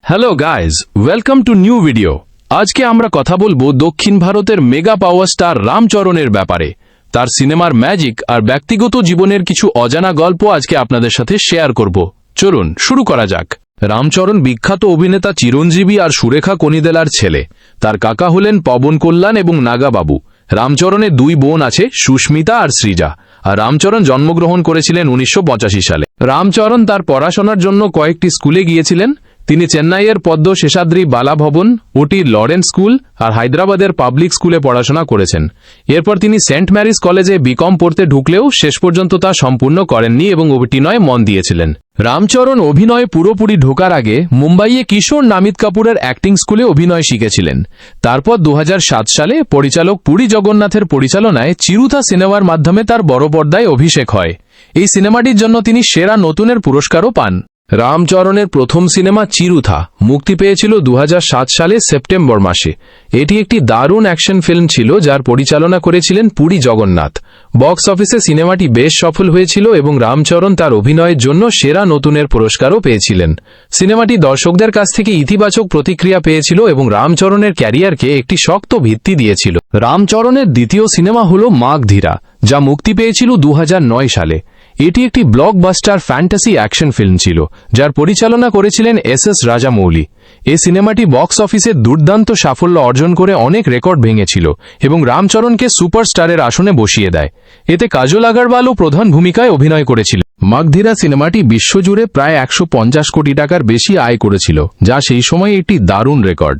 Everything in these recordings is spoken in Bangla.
Hello guys, welcome to new video. আজকে আমরা কথা বলবো দক্ষিণ ভারতের মেগা পাওয়ার স্টার রামচরণের ব্যাপারে। তার সিনেমার ম্যাজিক আর ব্যক্তিগত জীবনের কিছু অজানা গল্প আজকে আপনাদের সাথে শেয়ার করব। চলুন শুরু করা যাক। রামচরণ বিখ্যাত অভিনেতা চিরঞ্জীবী আর সুরেখা কনিদেলার ছেলে। তার কাকা হলেন পবন কল্যাণ এবং নাগাবাবু। রামচরণের দুই বোন আছে, সুস্মিতা আর সৃজা। আর রামচরণ জন্মগ্রহণ করেছিলেন 1985 সালে। রামচরণ তার পড়াশোনার জন্য কয়েকটি স্কুলে গিয়েছিলেন। তিনি চেন্নাইয়ের পদ্ম শেষাদ্রি বালা ভবন, ওটির লরেন্স স্কুল আর হায়দ্রাবাদের পাবলিক স্কুলে পড়াশোনা করেছেন। এরপর তিনি সেন্ট ম্যারিজ কলেজে বিকম পড়তে ঢুকলেও শেষ পর্যন্ত তা সম্পূর্ণ করেননি এবং অভিনয়ে মন দিয়েছিলেন। রামচরণ অভিনয়ে পুরোপুরি ঢোকার আগে মুম্বাইয়ে কিশোর নামিত কাপুরের অ্যাক্টিং স্কুলে অভিনয় শিখেছিলেন। তারপর 2007 সালে পরিচালক পুরী জগন্নাথের পরিচালনায় চিরুথা সিনেমার মাধ্যমে তার বড় পর্দায় অভিষেক হয়। এই সিনেমাটির জন্য তিনি সেরা নতুনের পুরস্কারও পান। রামচরণের প্রথম সিনেমা চিরুথা মুক্তি পেয়েছিল 2007 সালে সেপ্টেম্বর মাসে। এটি একটি দারুণ অ্যাকশন ফিল্ম ছিল, যার পরিচালনা করেছিলেন পুরী জগন্নাথ। বক্স অফিসে সিনেমাটি বেশ সফল হয়েছিল এবং রামচরণ তার অভিনয়ের জন্য সেরা নতুনের পুরস্কারও পেয়েছিলেন। সিনেমাটি দর্শকদের কাছ থেকে ইতিবাচক প্রতিক্রিয়া পেয়েছিল এবং রামচরণের ক্যারিয়ারকে একটি শক্ত ভিত্তি দিয়েছিল। রামচরণের দ্বিতীয় সিনেমা হল মাগধীরা, যা মুক্তি পেয়েছিল 2009 সালে। এটি একটি ব্লকবাস্টার ফ্যান্টাসি অ্যাকশন ফিল্ম ছিল, যার পরিচালনা করেছিলেন এস রাজামৌলি। এই সিনেমাটি বক্স অফিসে দুর্দান্ত সাফল্য অর্জন করে অনেক রেকর্ড ভেঙেছিল এবং রামচরণকে সুপারস্টারের আসনে বসিয়ে দেয়। এতে কাজল আগরওয়ালও প্রধান ভূমিকায় অভিনয় করেছিল। মাগধীরা সিনেমাটি বিশ্বজুড়ে প্রায় 150 কোটি টাকার বেশি আয় করেছিল, যা সেই সময় একটি দারুণ রেকর্ড।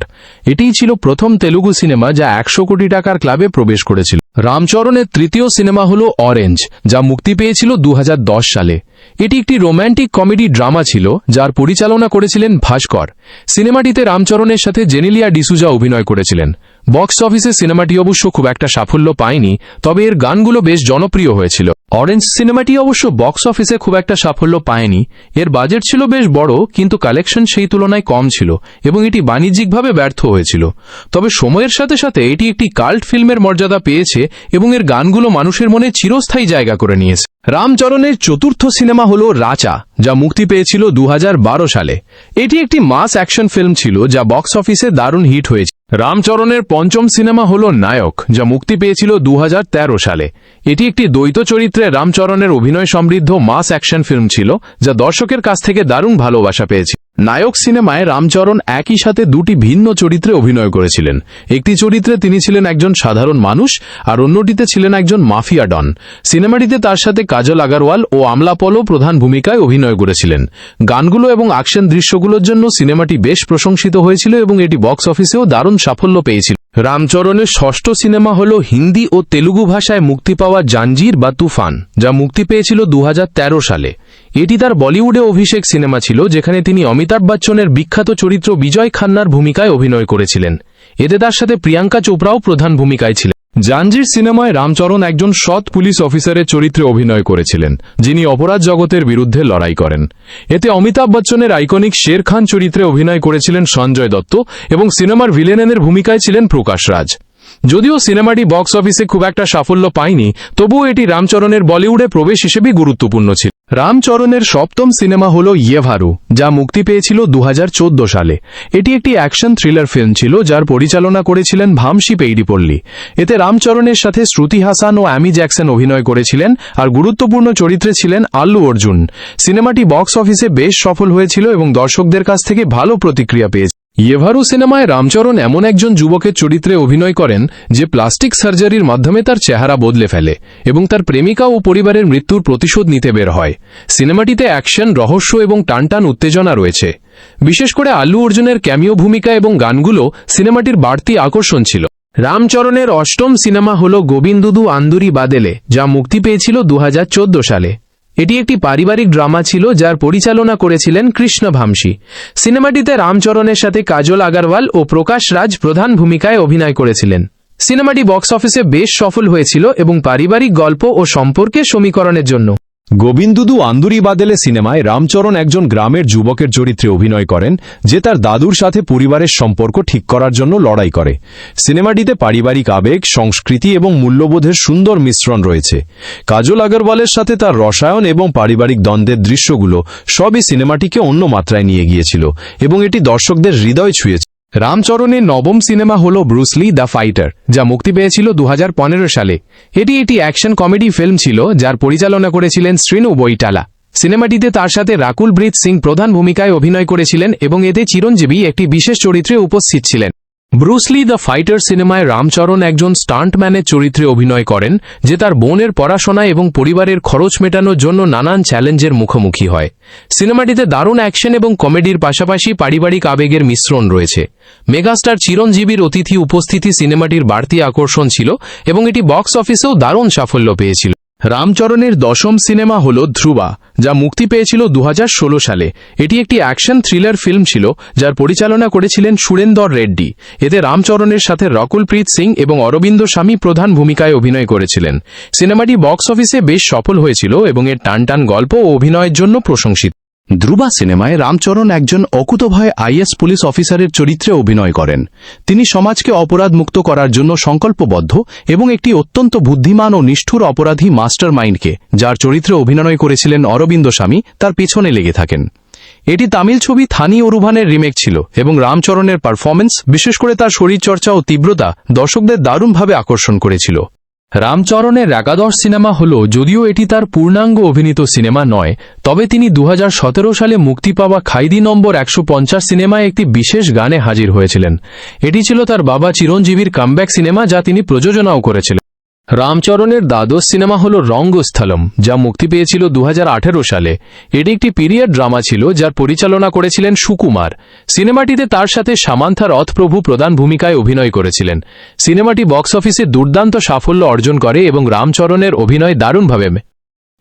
এটিই ছিল প্রথম তেলুগু সিনেমা যা 100 কোটি টাকার ক্লাবে প্রবেশ করেছিল। রামচরণের তৃতীয় সিনেমা হল অরেঞ্জ, যা মুক্তি পেয়েছিল 2010 সালে। এটি একটি রোম্যান্টিক কমেডি ড্রামা ছিল, যার পরিচালনা করেছিলেন ভাস্কর। সিনেমাটিতে রামচরণের সাথে জেনেলিয়া ডিসুজা অভিনয় করেছিলেন। বক্স অফিসে সিনেমাটি অবশ্য খুব একটা সাফল্য পায়নি, তবে এর গানগুলো বেশ জনপ্রিয় হয়েছিল। অরেঞ্জ সিনেমাটি অবশ্য বক্স অফিসে খুব একটা সাফল্য পায়নি। এর বাজেট ছিল বেশ বড়, কিন্তু কালেকশন সেই তুলনায় কম ছিল এবং এটি বাণিজ্যিকভাবে ব্যর্থ হয়েছিল। তবে সময়ের সাথে সাথে এটি একটি কাল্ট ফিল্মের মর্যাদা পেয়েছে এবং এর গানগুলো মানুষের মনে চিরস্থায়ী জায়গা করে নিয়েছে। রামচরণের চতুর্থ সিনেমা হল রাচা, যা মুক্তি পেয়েছিল 2012 সালে। এটি একটি মাস অ্যাকশন ফিল্ম ছিল, যা বক্স অফিসে দারুণ হিট হয়েছে। রামচরণের পঞ্চম সিনেমা হল নায়ক, যা মুক্তি পেয়েছিল 2013 সালে। এটি একটি দ্বৈত চরিত্রে রামচরণের অভিনয় সমৃদ্ধ মাস অ্যাকশন ফিল্ম ছিল, যা দর্শকের কাছ থেকে দারুণ ভালোবাসা পেয়েছে। নায়ক সিনেমায় রামচরণ একই সাথে দুটি ভিন্ন চরিত্রে অভিনয় করেছিলেন। একটি চরিত্রে তিনি ছিলেন একজন সাধারণ মানুষ আর অন্যটিতে ছিলেন একজন মাফিয়া ডন। সিনেমাটিতে তার সাথে কাজল আগরওয়াল ও আমলা পলও প্রধান ভূমিকায় অভিনয় করেছিলেন। গানগুলো এবং অ্যাকশন দৃশ্যগুলোর জন্য সিনেমাটি বেশ প্রশংসিত হয়েছিল এবং এটি বক্স অফিসেও দারুণ সাফল্য পেয়েছিল। রামচরণের ষষ্ঠ সিনেমা হল হিন্দি ও তেলুগু ভাষায় মুক্তি পাওয়া জাঞ্জির বা তুফান, যা মুক্তি পেয়েছিল 2013 সালে। এটি তার বলিউডে অভিষেক সিনেমা ছিল, যেখানে তিনি অমিতাভ বচ্চনের বিখ্যাত চরিত্র বিজয় খান্নার ভূমিকায় অভিনয় করেছিলেন। এতে তার সাথে প্রিয়াঙ্কা চোপড়াও প্রধান ভূমিকায় ছিলেন। জাঞ্জির সিনেমায় রামচরণ একজন সৎ পুলিশ অফিসারের চরিত্রে অভিনয় করেছিলেন, যিনি অপরাধ জগতের বিরুদ্ধে লড়াই করেন। এতে অমিতাভ বচ্চনের আইকনিক শের খান চরিত্রে অভিনয় করেছিলেন সঞ্জয় দত্ত এবং সিনেমার ভিলেনের ভূমিকায় ছিলেন প্রকাশ রাজ। যদিও সিনেমাটি বক্স অফিসে খুব একটা সাফল্য পায়নি, তবুও এটি রামচরণের বলিউডে প্রবেশ হিসেবে গুরুত্বপূর্ণ ছিল। রামচরণের সপ্তম সিনেমা হল ইয়েভারু, যা মুক্তি পেয়েছিল 2014 সালে। এটি একটি অ্যাকশন থ্রিলার ফিল্ম ছিল, যার পরিচালনা করেছিলেন ভামসি পেইডিপল্লী। এতে রামচরণের সাথে শ্রুতি হাসান ও অ্যামি জ্যাকসন অভিনয় করেছিলেন আর গুরুত্বপূর্ণ চরিত্রে ছিলেন আল্লু অর্জুন। সিনেমাটি বক্স অফিসে বেশ সফল হয়েছিল এবং দর্শকদের কাছ থেকে ভালো প্রতিক্রিয়া পেয়েছে। ইয়েভারু সিনেমায় রামচরণ এমন একজন যুবকের চরিত্রে অভিনয় করেন যে প্লাস্টিক সার্জারির মাধ্যমে তার চেহারা বদলে ফেলে এবং তার প্রেমিকা ও পরিবারের মৃত্যুর প্রতিশোধ নিতে বের হয়। সিনেমাটিতে অ্যাকশন, রহস্য এবং টানটান উত্তেজনা রয়েছে। বিশেষ করে আল্লু অর্জুনের ক্যামিও ভূমিকা এবং গানগুলো সিনেমাটির বাড়তি আকর্ষণ ছিল। রামচরণের অষ্টম সিনেমা হল গোবিন্দুদু আন্দুরি বাদেলে, যা মুক্তি পেয়েছিল 2014 সালে। এটি একটি পারিবারিক ড্রামা ছিল, যার পরিচালনা করেছিলেন কৃষ্ণ ভামসি। সিনেমাটিতে রামচরণের সাথে কাজল আগরওয়াল ও প্রকাশ রাজ প্রধান ভূমিকায় অভিনয় করেছিলেন। সিনেমাটি বক্স অফিসে বেশ সফল হয়েছিল এবং পারিবারিক গল্প ও সম্পর্কের সমীকরণের জন্য গোবিন্দুদু আন্দুরি বাদেলে সিনেমায় রামচরণ একজন গ্রামের যুবকের চরিত্রে অভিনয় করেন যে তার দাদুর সাথে পরিবারের সম্পর্ক ঠিক করার জন্য লড়াই করে। সিনেমাটিতে পারিবারিক আবেগ, সংস্কৃতি এবং মূল্যবোধের সুন্দর মিশ্রণ রয়েছে। কাজল আগরওয়ালের সাথে তার রসায়ন এবং পারিবারিক দ্বন্দ্বের দৃশ্যগুলো সবই সিনেমাটিকে অন্য মাত্রায় নিয়ে গিয়েছিল এবং এটি দর্শকদের হৃদয় ছুঁয়েছে। রামচরণের নবম cinema hall Bruce Lee the fighter, যা মুক্তি পেয়েছিল 2015 সালে। এটি একটি অ্যাকশন কমেডি ফিল্ম ছিল যার পরিচালনা করেছিলেন শ্রীনু বৈটালা। সিনেমাটিতে তার সাথে রাকুলপ্রীত সিং প্রধান ভূমিকায় অভিনয় করেছিলেন এবং এতে চিরঞ্জীবী একটি বিশেষ চরিত্রে উপস্থিত ছিলেন। ব্রুসলি দ্য ফাইটার সিনেমায় রামচরণ একজন স্টান্টম্যানের চরিত্রে অভিনয় করেন যে তার বোনের পড়াশোনা এবং পরিবারের খরচ মেটানোর জন্য নানান চ্যালেঞ্জের মুখোমুখি হয়। সিনেমাটিতে দারুণ অ্যাকশন এবং কমেডির পাশাপাশি পারিবারিক আবেগের মিশ্রণ রয়েছে। মেগাস্টার চিরঞ্জীবীর অতিথি উপস্থিতি সিনেমাটির বাড়তি আকর্ষণ ছিল এবং এটি বক্স অফিসেও দারুণ সাফল্য পেয়েছিল। রামচরণের দশম সিনেমা হল ধ্রুবা, যা মুক্তি পেয়েছিল 2016 সালে। এটি একটি অ্যাকশন থ্রিলার ফিল্ম ছিল যার পরিচালনা করেছিলেন সুরেন্দর রেড্ডি। এতে রামচরণের সাথে রাকুলপ্রীত সিং এবং অরবিন্দ স্বামী প্রধান ভূমিকায় অভিনয় করেছিলেন। সিনেমাটি বক্স অফিসে বেশ সফল হয়েছিল এবং এর টানটান গল্প ও অভিনয়ের জন্য প্রশংসিত। ধ্রুবা সিনেমায় রামচরণ একজন অকুতোভয় আইএস পুলিশ অফিসারের চরিত্রে অভিনয় করেন। তিনি সমাজকে অপরাধমুক্ত করার জন্য সংকল্পবদ্ধ এবং একটি অত্যন্ত বুদ্ধিমান ও নিষ্ঠুর অপরাধী মাস্টার মাইন্ডকে, যার চরিত্রে অভিনয় করেছিলেন অরবিন্দ স্বামী, তার পেছনে লেগে থাকেন। এটি তামিল ছবি থানি ওরুভানের রিমেক ছিল এবং রামচরণের পারফরম্যান্স, বিশেষ করে তার শরীরচর্চা ও তীব্রতা, দর্শকদের দারুণভাবে আকর্ষণ করেছিল। রামচরণের একাদশ সিনেমা হল, যদিও এটি তার পূর্ণাঙ্গ অভিনীত সিনেমা নয়, তবে তিনি 2017 সালে মুক্তি পাওয়া খাইদি নম্বর 150 সিনেমায় একটি বিশেষ গানে হাজির হয়েছিলেন। এটি ছিল তার বাবা চিরঞ্জীবীর কামব্যাক সিনেমা, যা তিনি প্রযোজনাও করেছিলেন। রামচরণের দ্বাদশ সিনেমা হল রঙ্গস্থলম, যা মুক্তি পেয়েছিল 2018 সালে। এটি একটি পিরিয়ড ড্রামা ছিল যার পরিচালনা করেছিলেন সুকুমার। সিনেমাটিতে তার সাথে সামান্থা রথপ্রভু প্রধান ভূমিকায় অভিনয় করেছিলেন। সিনেমাটি বক্স অফিসে দুর্দান্ত সাফল্য অর্জন করে এবং রামচরণের অভিনয় দারুণভাবে।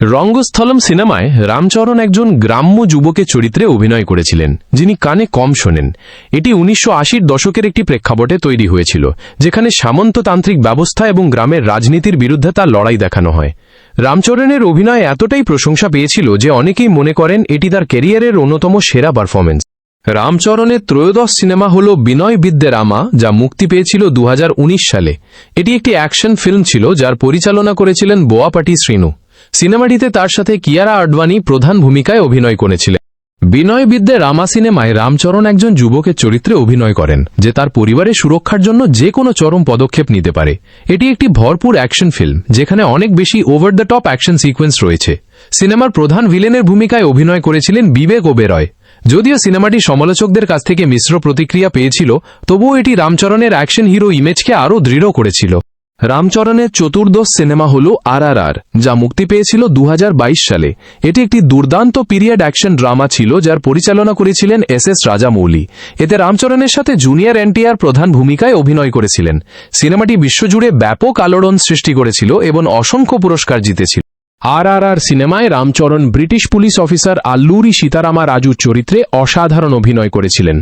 রঙ্গস্থলম সিনেমায় রামচরণ একজন গ্রাম্য যুবকের চরিত্রে অভিনয় করেছিলেন যিনি কানে কম শোনেন। এটি 1980-র দশকের একটি প্রেক্ষাপটে তৈরি হয়েছিল, যেখানে সামন্ততান্ত্রিক ব্যবস্থা এবং গ্রামের রাজনীতির বিরুদ্ধে তার লড়াই দেখানো হয়। রামচরণের অভিনয় এতটাই প্রশংসা পেয়েছিল যে অনেকেই মনে করেন এটি তার ক্যারিয়ারের অন্যতম সেরা পারফরম্যান্স। রামচরণের ত্রয়োদশ সিনেমা হল বিনয় বিদ্যে রামা, যা মুক্তি পেয়েছিল 2019 সালে। এটি একটি অ্যাকশন ফিল্ম ছিল যার পরিচালনা করেছিলেন বোয়াপাটি শ্রীনু। সিনেমাটিতে তার সাথে কিয়ারা আডবাণী প্রধান ভূমিকায় অভিনয় করেছিলেন। বিনয় বিদ্যে রামা সিনেমায় রামচরণ একজন যুবকের চরিত্রে অভিনয় করেন যে তার পরিবারের সুরক্ষার জন্য যে কোনো চরম পদক্ষেপ নিতে পারে। এটি একটি ভরপুর অ্যাকশন ফিল্ম যেখানে অনেক বেশি over the top action sequence রয়েছে। সিনেমার প্রধান ভিলেনের ভূমিকায় অভিনয় করেছিলেন বিবেক ওবেরয়। যদিও সিনেমাটি সমালোচকদের কাছ থেকে মিশ্র প্রতিক্রিয়া পেয়েছিল, তবুও এটি রামচরণের অ্যাকশন হিরো ইমেজকে আরও দৃঢ় করেছিল। রামচরণের চতুর্দশ সিনেমা হল RRR, যা মুক্তি পেয়েছিল 2022 সালে। এটি একটি দুর্দান্ত পিরিয়ড অ্যাকশন ড্রামা ছিল যার পরিচালনা করেছিলেন SS রাজামৌলি। এতে রামচরণের সাথে জুনিয়র NTR প্রধান ভূমিকায় অভিনয় করেছিলেন। সিনেমাটি বিশ্বজুড়ে ব্যাপক আলোড়ন সৃষ্টি করেছিল এবং অসংখ্য পুরস্কার জিতেছিল। RRR সিনেমায় Ram Charan British police officer Alluri Sitarama রাজুর চরিত্রে অসাধারণ অভিনয় করেছিলেন।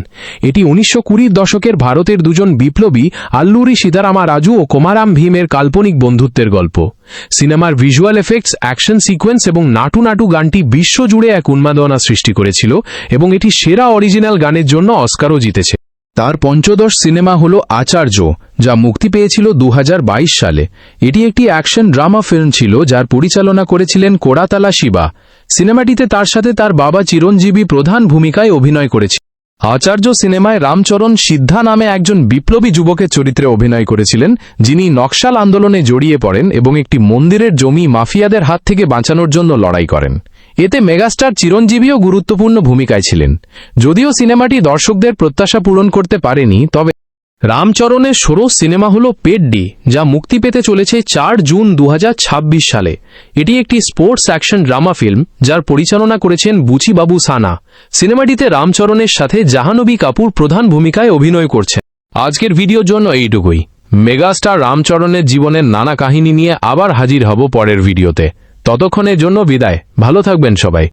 এটি 1920 দশকের ভারতের দুজন বিপ্লবী আল্লুরি সীতারামা রাজু ও কোমারাম ভীমের কাল্পনিক বন্ধুত্বের গল্প। সিনেমার ভিজুয়াল এফেক্টস, অ্যাকশন সিকোয়েন্স এবং নাটু নাটু গানটি বিশ্বজুড়ে এক উন্মাদনা সৃষ্টি করেছিল এবং এটি সেরা অরিজিনাল গানের জন্য অস্কারও জিতেছে। তার পঞ্চদশ সিনেমা হল আচার্য, যা মুক্তি পেয়েছিল 2022 সালে। এটি একটি অ্যাকশন ড্রামা ফিল্ম ছিল যার পরিচালনা করেছিলেন কোড়াতালা শিবা। সিনেমাটিতে তার সাথে তার বাবা চিরঞ্জীবী প্রধান ভূমিকায় অভিনয় করেছিলেন। আচার্য সিনেমায় রামচরণ সিদ্ধা নামে একজন বিপ্লবী যুবকের চরিত্রে অভিনয় করেছিলেন যিনি নকশাল আন্দোলনে জড়িয়ে পড়েন এবং একটি মন্দিরের জমি মাফিয়াদের হাত থেকে বাঁচানোর জন্য লড়াই করেন। এতে মেগাস্টার চিরঞ্জীবীও গুরুত্বপূর্ণ ভূমিকায় ছিলেন। যদিও সিনেমাটি দর্শকদের প্রত্যাশা পূরণ করতে পারেনি, তবে রামচরণের ষোড়শ সিনেমা হল পেড্ডি, যা মুক্তি পেতে চলেছে 4 জুন 2026 সালে। এটি একটি স্পোর্টস অ্যাকশন ড্রামা ফিল্ম যার পরিচালনা করেছেন বুচিবাবু সানা। সিনেমাটিতে রামচরণের সাথে জাহ্নবী কাপুর প্রধান ভূমিকায় অভিনয় করছেন। আজকের ভিডিওর জন্য এইটুকুই। মেগাস্টার রামচরণের জীবনের নানা কাহিনী নিয়ে আবার হাজির হব পরের ভিডিওতে। ততক্ষণের জন্য বিদায়। ভালো থাকবেন সবাই।